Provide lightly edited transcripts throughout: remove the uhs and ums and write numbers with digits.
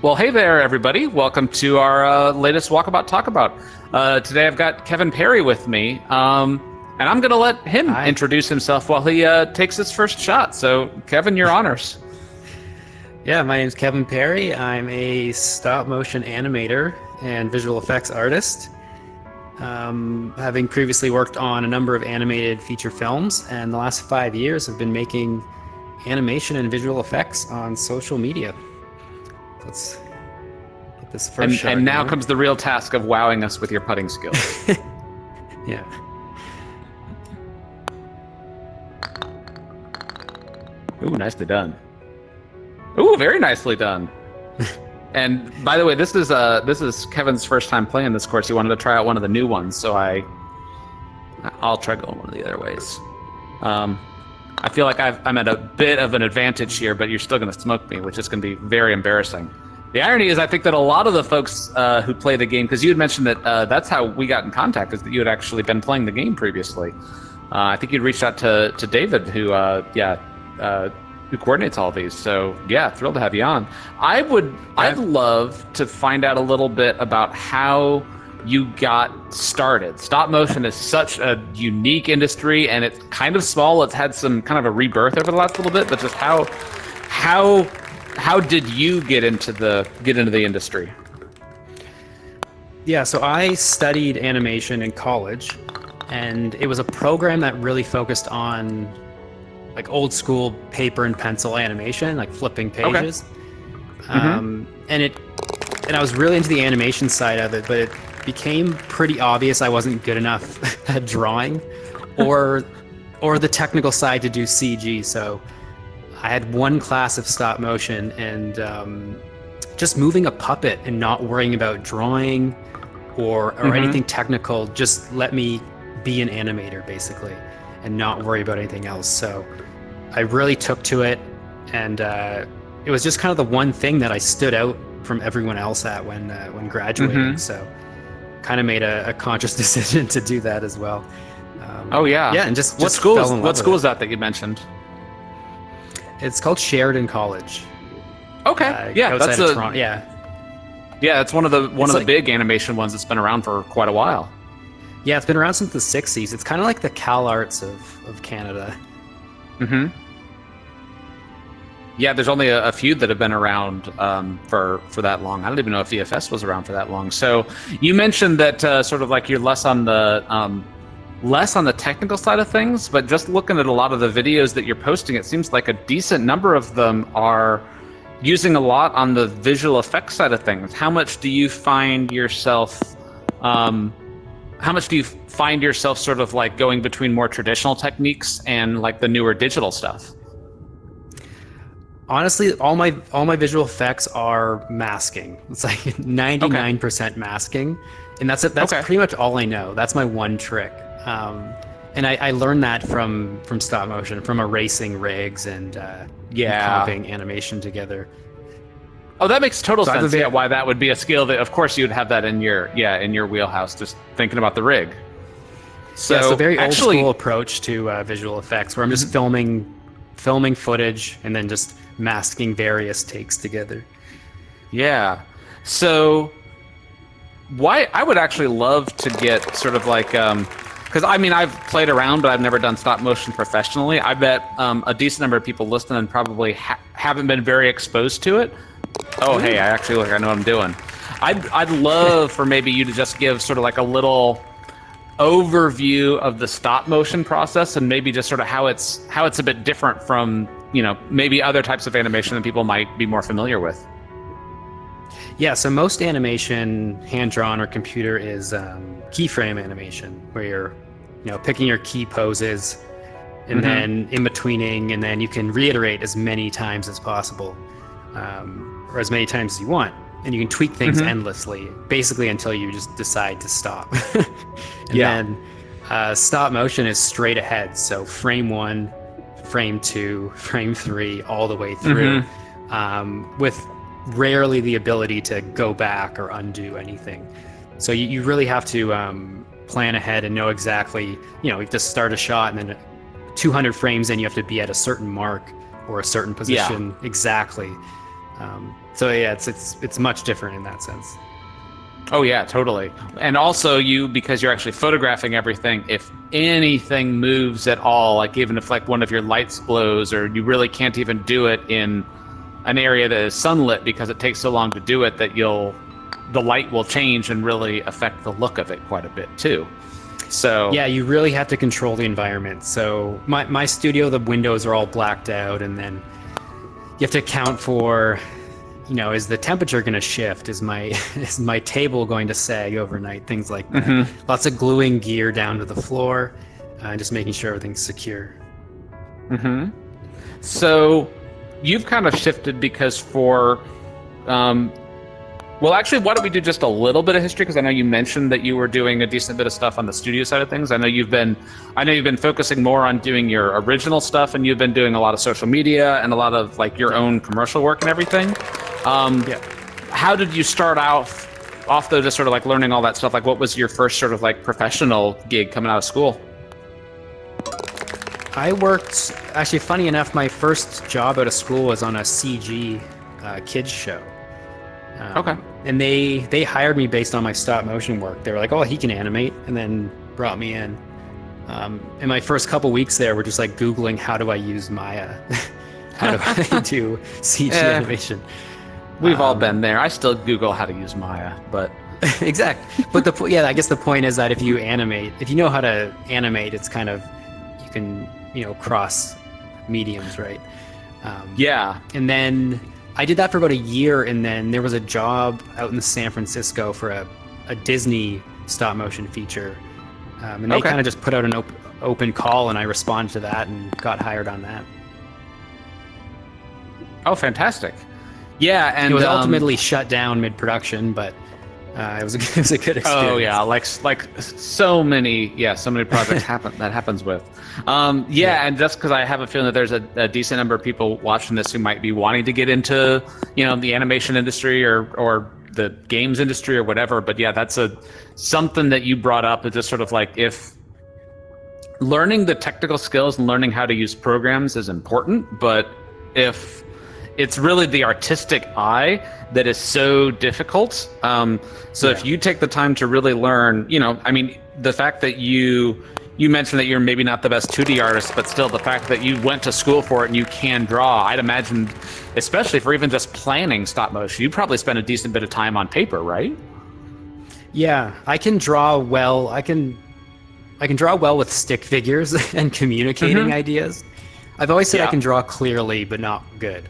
Well, hey there, everybody. Welcome to our latest Walkabout Talkabout. Today I've got Kevin Parry with me, and I'm going to let him introduce himself while he takes his first shot. So, Kevin, your honors. Yeah, my name's Kevin Parry. I'm a stop-motion animator and visual effects artist, having previously worked on a number of animated feature films, and the last 5 years have been making animation and visual effects on social media. Let's get this first shot. And now comes the real task of wowing us with your putting skills. Yeah. Ooh, nicely done. Ooh, very nicely done. And by the way, this is Kevin's first time playing this course. He wanted to try out one of the new ones, so I'll try going one of the other ways. I feel like I'm at a bit of an advantage here, but you're still going to smoke me, which is going to be very embarrassing. The irony is I think that a lot of the folks who play the game, because you had mentioned that that's how we got in contact, is that you had actually been playing the game previously. I think you'd reached out to David, who coordinates all these. So yeah, thrilled to have you on. I'd love to find out a little bit about how you got started. Stop motion is such a unique industry, and it's kind of small. It's had some kind of a rebirth over the last little bit, but just how did you get into the industry? Yeah, so I studied animation in college, and it was a program that really focused on like old school paper and pencil animation, like flipping pages. Okay. And I was really into the animation side of it, but it became pretty obvious I wasn't good enough at drawing or the technical side to do CG. So I had one class of stop motion, and just moving a puppet and not worrying about drawing or anything technical just let me be an animator basically and not worry about anything else. So I really took to it, and it was just kind of the one thing that I stood out from everyone else at when graduating. So kind of made a conscious decision to do that as well. Yeah, and just what school is that you mentioned? It's called Sheridan College. Okay, that's Toronto. Yeah, it's one of the big animation ones that's been around for quite a while. Yeah, it's been around since the 60s. It's kind of like the Cal Arts of Canada. Yeah, there's only a few that have been around for that long. I don't even know if VFS was around for that long. So you mentioned that sort of like you're less on the technical side of things, but just looking at a lot of the videos that you're posting, it seems like a decent number of them are using a lot on the visual effects side of things. How much do you find yourself sort of like going between more traditional techniques and like the newer digital stuff? Honestly, all my visual effects are masking. It's like 99% masking, and that's pretty much all I know. That's my one trick, and I learned that from stop motion, from erasing rigs and comping animation together. Oh, that makes total sense. Yeah, why that would be a skill that, of course, you'd have that in your wheelhouse. Just thinking about the rig. So it's a very old school approach to visual effects, where I'm just filming footage and then just masking various takes together. Yeah. So I would actually love to get sort of like, because I mean, I've played around, but I've never done stop motion professionally. I bet a decent number of people listening probably haven't been very exposed to it. Oh, hey, I know what I'm doing. I'd love for maybe you to just give sort of like a little overview of the stop motion process, and maybe just sort of how it's a bit different from, maybe other types of animation that people might be more familiar with. Yeah, so most animation, hand-drawn or computer, is keyframe animation, where you're picking your key poses and then in-betweening, and then you can reiterate as many times as possible, or as many times as you want. And you can tweak things endlessly, basically until you just decide to stop. Then stop motion is straight ahead. So frame 1, frame 2, frame 3, all the way through, with rarely the ability to go back or undo anything. So you really have to plan ahead and know exactly, you have to start a shot, and then 200 frames in, you have to be at a certain mark or a certain position exactly. So yeah, it's much different in that sense. Oh yeah, totally. And also because you're actually photographing everything, if anything moves at all, like even if like one of your lights blows, or you really can't even do it in an area that is sunlit because it takes so long to do it, that the light will change and really affect the look of it quite a bit too. So yeah, you really have to control the environment. So my studio, the windows are all blacked out, and then you have to account for, is the temperature going to shift? Is my table going to sag overnight? Things like that. Mm-hmm. Lots of gluing gear down to the floor, and just making sure everything's secure. Mm-hmm. So you've kind of shifted because well, actually, why don't we do just a little bit of history? Because I know you mentioned that you were doing a decent bit of stuff on the studio side of things. I know you've been focusing more on doing your original stuff, and you've been doing a lot of social media and a lot of like your own commercial work and everything. Yeah. How did you start off though, just sort of like learning all that stuff? Like, what was your first sort of like professional gig coming out of school? I worked, actually, funny enough, my first job out of school was on a CG kids show. Okay. And they hired me based on my stop motion work. They were like, "Oh, he can animate," and then brought me in. And my first couple weeks there were just like Googling, how do I use Maya? How do I do CG animation? We've all been there. I still Google how to use Maya, but exactly. But I guess the point is that if you know how to animate, it's kind of, you can, cross mediums, right? Yeah. And then I did that for about a year, and then there was a job out in San Francisco for a Disney stop motion feature. And they kind of just put out an open call, and I responded to that and got hired on that. Oh, fantastic. Yeah, and it was ultimately shut down mid-production, but it was a good experience. Oh yeah, like so many projects that happens with. And just because I have a feeling that there's a decent number of people watching this who might be wanting to get into, the animation industry or the games industry or whatever. But yeah, that's something that you brought up, is just sort of like, if learning the technical skills and learning how to use programs is important, but if it's really the artistic eye that is so difficult. If you take the time to really learn, the fact that you mentioned that you're maybe not the best 2D artist, but still the fact that you went to school for it and you can draw, I'd imagine, especially for even just planning stop motion, you probably spend a decent bit of time on paper, right? Yeah, I can draw well. I can draw well with stick figures and communicating ideas. I've always said I can draw clearly, but not good.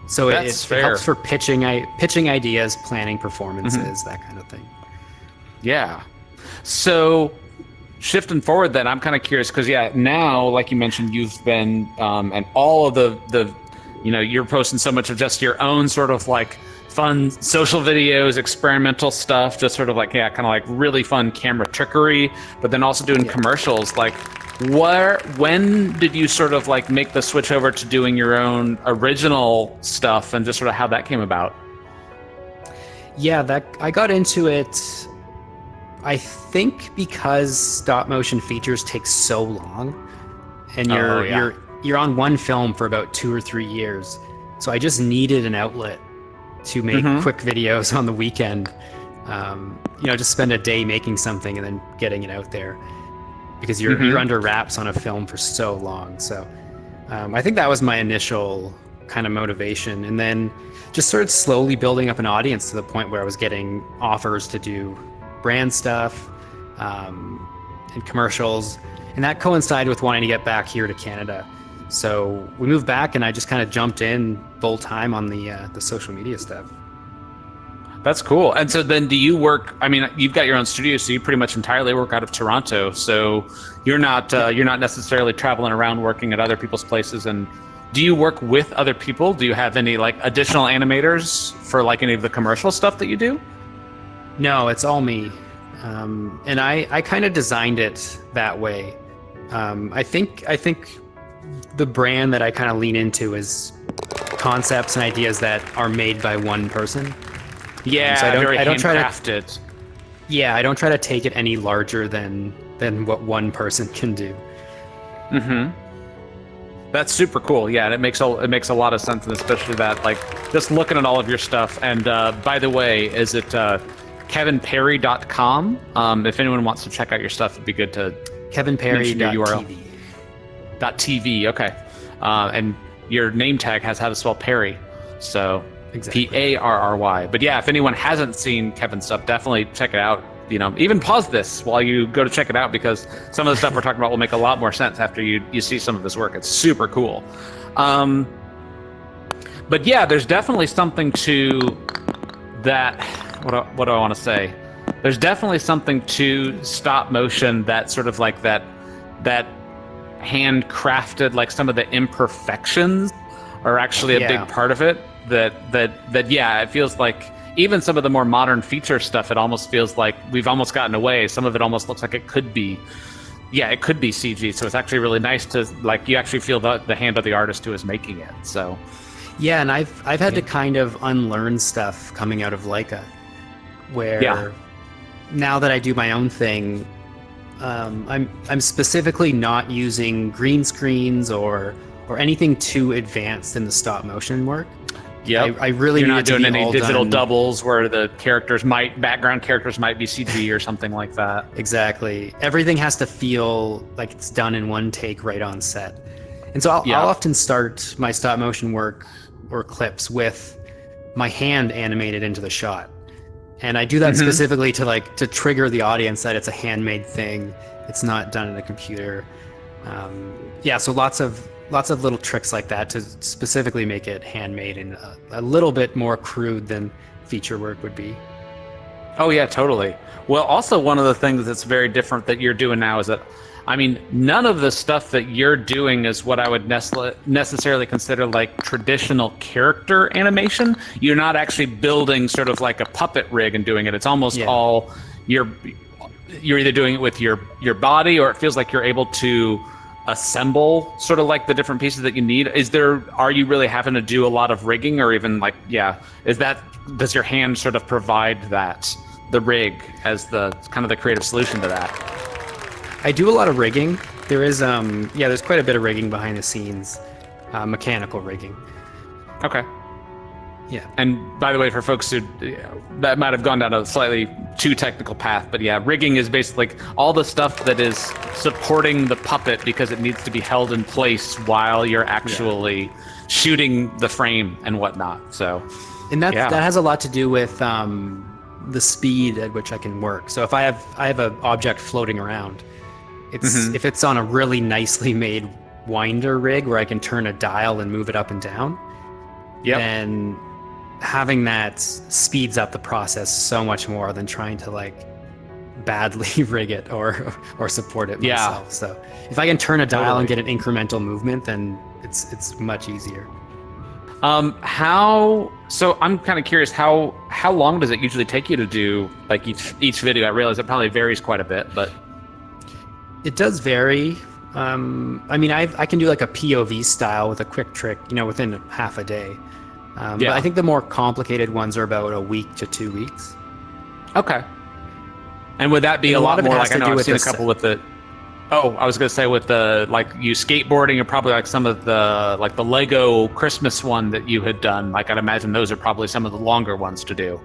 So it helps for pitching ideas, planning performances, that kind of thing. Yeah. So shifting forward then, I'm kind of curious because now, like you mentioned, you've been and all of the you're posting so much of just your own sort of like fun social videos, experimental stuff, just sort of like kind of like really fun camera trickery, but then also doing commercials. Like, when did you sort of like make the switch over to doing your own original stuff, and just sort of how that came about? Yeah, I got into it, I think, because stop motion features take so long, and you're on one film for about 2 or 3 years. So I just needed an outlet to make quick videos on the weekend. Just spend a day making something and then getting it out there, because you're under wraps on a film for so long. So I think that was my initial kind of motivation, and then just started slowly building up an audience to the point where I was getting offers to do brand stuff and commercials, and that coincided with wanting to get back here to Canada. So we moved back, and I just kind of jumped in full time on the social media stuff. That's cool. And so then do you work, you've got your own studio, so you pretty much entirely work out of Toronto. So you're not necessarily traveling around working at other people's places. And do you work with other people? Do you have any like additional animators for like any of the commercial stuff that you do? No, it's all me. And I kind of designed it that way. I think the brand that I kind of lean into is concepts and ideas that are made by one person. Yeah, so I don't try handcrafted. I don't try to take it any larger than what one person can do. That's super cool. Yeah, and it makes a lot of sense, and especially that, like, just looking at all of your stuff. And by the way, is it kevinparry.com? If anyone wants to check out your stuff, it'd be good to mention your URL. kevinparry.tv. Okay. And your name tag has how to spell Parry, so Exactly. Parry. But yeah, if anyone hasn't seen Kevin's stuff, definitely check it out. You know, even pause this while you go to check it out, because some of the stuff we're talking about will make a lot more sense after you see some of his work. It's super cool. But yeah, there's definitely something to that. What do I want to say? There's definitely something to stop motion, that sort of like that handcrafted, like some of the imperfections are actually a big part of it. That yeah, it feels like even some of the more modern feature stuff, it almost feels like we've almost gotten away. Some of it almost looks like it could be CG. So it's actually really nice to, like, you actually feel the hand of the artist who is making it. So yeah, and I've had to kind of unlearn stuff coming out of Leica, where now that I do my own thing, I'm specifically not using green screens or anything too advanced in the stop motion work. Yeah, I really you're need not to doing be any all digital done. doubles where the background characters might be CG or something like that. Exactly. Everything has to feel like it's done in one take right on set. And so I'll often start my stop motion work or clips with my hand animated into the shot. And I do that specifically to trigger the audience that it's a handmade thing. It's not done in a computer. So lots of little tricks like that to specifically make it handmade and a little bit more crude than feature work would be. Oh yeah, totally. Well, also one of the things that's very different that you're doing now is that, I mean, none of the stuff that you're doing is what I would necessarily consider like traditional character animation. You're not actually building sort of like a puppet rig and doing it. It's almost all you're either doing it with your body, or it feels like you're able to assemble sort of like the different pieces that you need. Are you really having to do a lot of rigging, or even like, does your hand sort of provide the rig as the kind of the creative solution to that? I do a lot of rigging. There is there's quite a bit of rigging behind the scenes, mechanical rigging. Okay. Yeah. And by the way, for folks who that might have gone down a slightly too technical path, but yeah, rigging is basically like all the stuff that is supporting the puppet because it needs to be held in place while you're actually shooting the frame and whatnot. So, and that has a lot to do with the speed at which I can work. So if I have an object floating around, if it's on a really nicely made winder rig where I can turn a dial and move it up and down, then having that speeds up the process so much more than trying to like badly rig it or support it myself. So if I can turn a dial and get an incremental movement, then it's much easier. So I'm kind of curious, how long does it usually take you to do like each video? I realize it probably varies quite a bit, but it does vary. I mean, I can do like a POV style with a quick trick, within half a day. But I think the more complicated ones are about a week to 2 weeks. Okay. And would that be a lot more like, I know I've seen a couple with the, I was going to say with the, like you skateboarding, or probably like some of the, like the Lego Christmas one that you had done. Like I'd imagine those are probably some of the longer ones to do.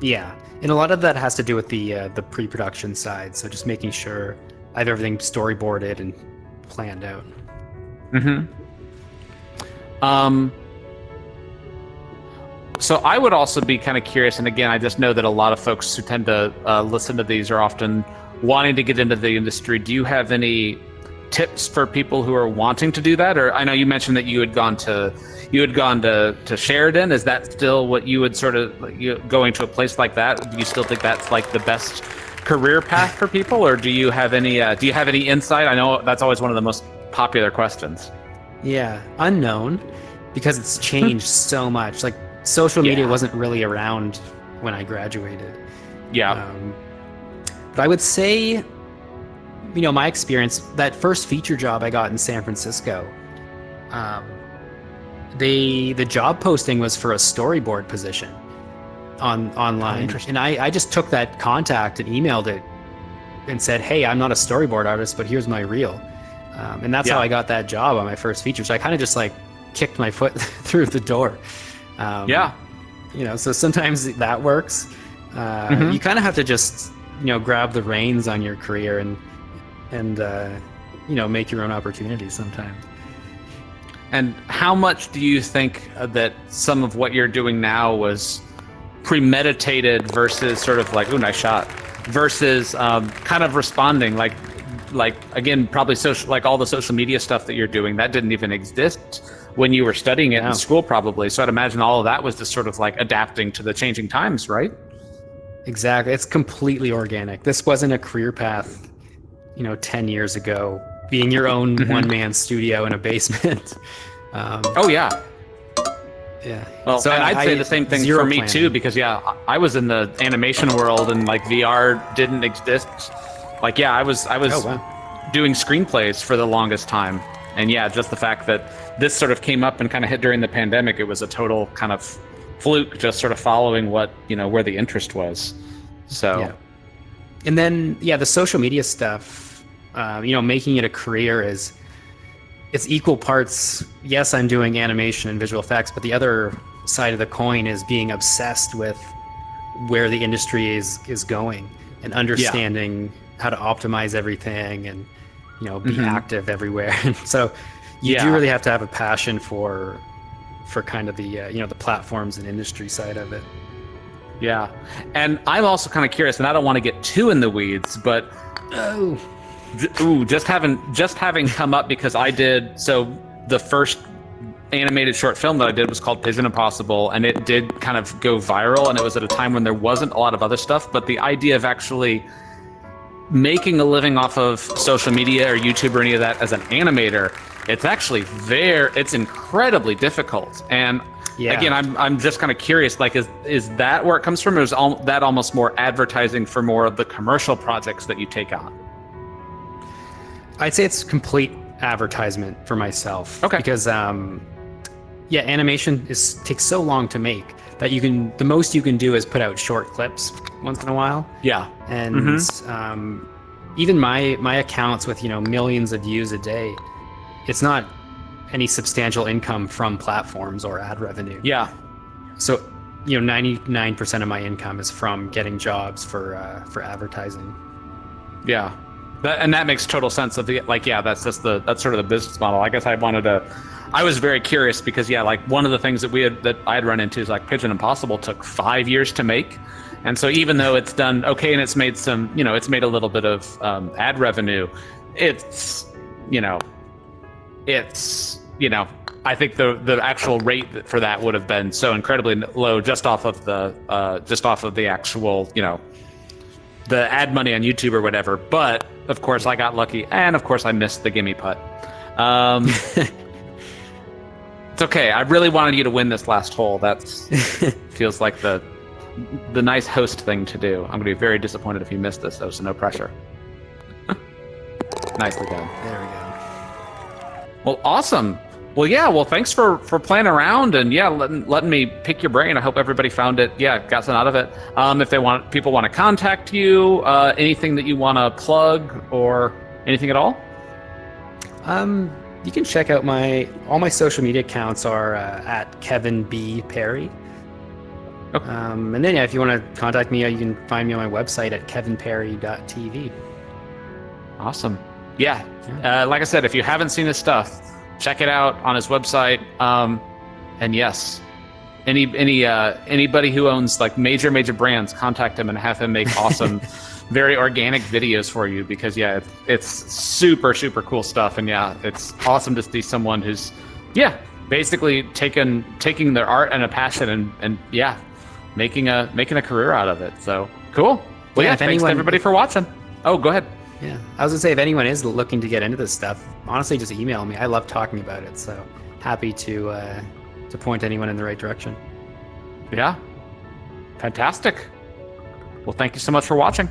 Yeah. And a lot of that has to do with the pre-production side. So just making sure I have everything storyboarded and planned out. So I would also be kind of curious, and again, I just know that a lot of folks who tend to listen to these are often wanting to get into the industry. Do you have any tips for people who are wanting to do that? Or I know you mentioned that you had gone to Sheridan. Is that still what you would sort of going to a place like that? Do you still think that's like the best career path for people, or do you have any insight? I know that's always one of the most popular questions. Yeah, unknown, because it's changed so much. Like social media wasn't really around when I graduated. But I would say, my experience, that first feature job I got in San Francisco, the job posting was for a storyboard position online. And I just took that contact and emailed it and said, hey, I'm not a storyboard artist, but here's my reel. And that's how I got that job on my first feature. So I kind of just like kicked my foot through the door. So sometimes that works. You kind of have to just, grab the reins on your career and make your own opportunities sometimes. And how much do you think that some of what you're doing now was premeditated versus sort of like, ooh, nice shot, versus kind of responding like again, probably social, like all the social media stuff that you're doing, that didn't even exist when you were studying it in school probably. So I'd imagine all of that was just sort of like adapting to the changing times, right? Exactly. It's completely organic. This wasn't a career path, 10 years ago, being your own one-man studio in a basement. Yeah. Well, so I'd say the same thing for me too, because I was in the animation world and like VR didn't exist. Like, I was doing screenplays for the longest time. And just the fact that this sort of came up and kind of hit during the pandemic, it was a total kind of fluke, just sort of following what, where the interest was. So. And then, the social media stuff, making it a career it's equal parts. Yes, I'm doing animation and visual effects, but the other side of the coin is being obsessed with where the industry is going and understanding how to optimize everything and, be active everywhere. And so you do really have to have a passion for kind of the, the platforms and industry side of it. Yeah. And I'm also kind of curious, and I don't want to get too in the weeds, but just having come up because I did, so the first animated short film that I did was called Pigeon Impossible, and it did kind of go viral, and it was at a time when there wasn't a lot of other stuff, but the idea of actually making a living off of social media or YouTube or any of that as an animator, it's actually it's incredibly difficult. And again, I'm just kind of curious, like, is that where it comes from, or is that almost more advertising for more of the commercial projects that you take on? I'd say it's complete advertisement for myself. Okay. Because animation takes so long to make that the most you can do is put out short clips once in a while. Yeah. And even my accounts with millions of views a day, it's not any substantial income from platforms or ad revenue. Yeah. So 99% of my income is from getting jobs for advertising. Yeah. That makes total sense. That's sort of the business model. I guess I was very curious because one of the things that I had run into is like Pigeon Impossible took 5 years to make. And so even though it's done okay and it's made some, it's made a little bit of ad revenue, I think the actual rate for that would have been so incredibly low just off of the actual, the ad money on YouTube or whatever. But of course I got lucky, and of course I missed the gimme putt. It's okay. I really wanted you to win this last hole. That feels like the nice host thing to do. I'm going to be very disappointed if you miss this, though, so no pressure. Nicely done. There we go. Well, awesome. Well, thanks for playing around and letting me pick your brain. I hope everybody found it. Got something out of it. If people want to contact you, anything that you want to plug or anything at all? You can check out all my social media accounts are at Kevin B. Parry. Okay. And then if you want to contact me, you can find me on my website at kevinparry.tv. Awesome. Like I said, if you haven't seen his stuff, check it out on his website. And yes, anybody who owns like major brands, contact him and have him make awesome, very organic videos for you because it's super cool stuff. And it's awesome to see someone who's basically taking their art and a passion and making a career out of it. So cool. Well, thanks to everybody for watching. Oh, go ahead. Yeah, I was gonna say, if anyone is looking to get into this stuff, honestly, just email me. I love talking about it, so happy to point anyone in the right direction. Yeah, fantastic. Well, thank you so much for watching.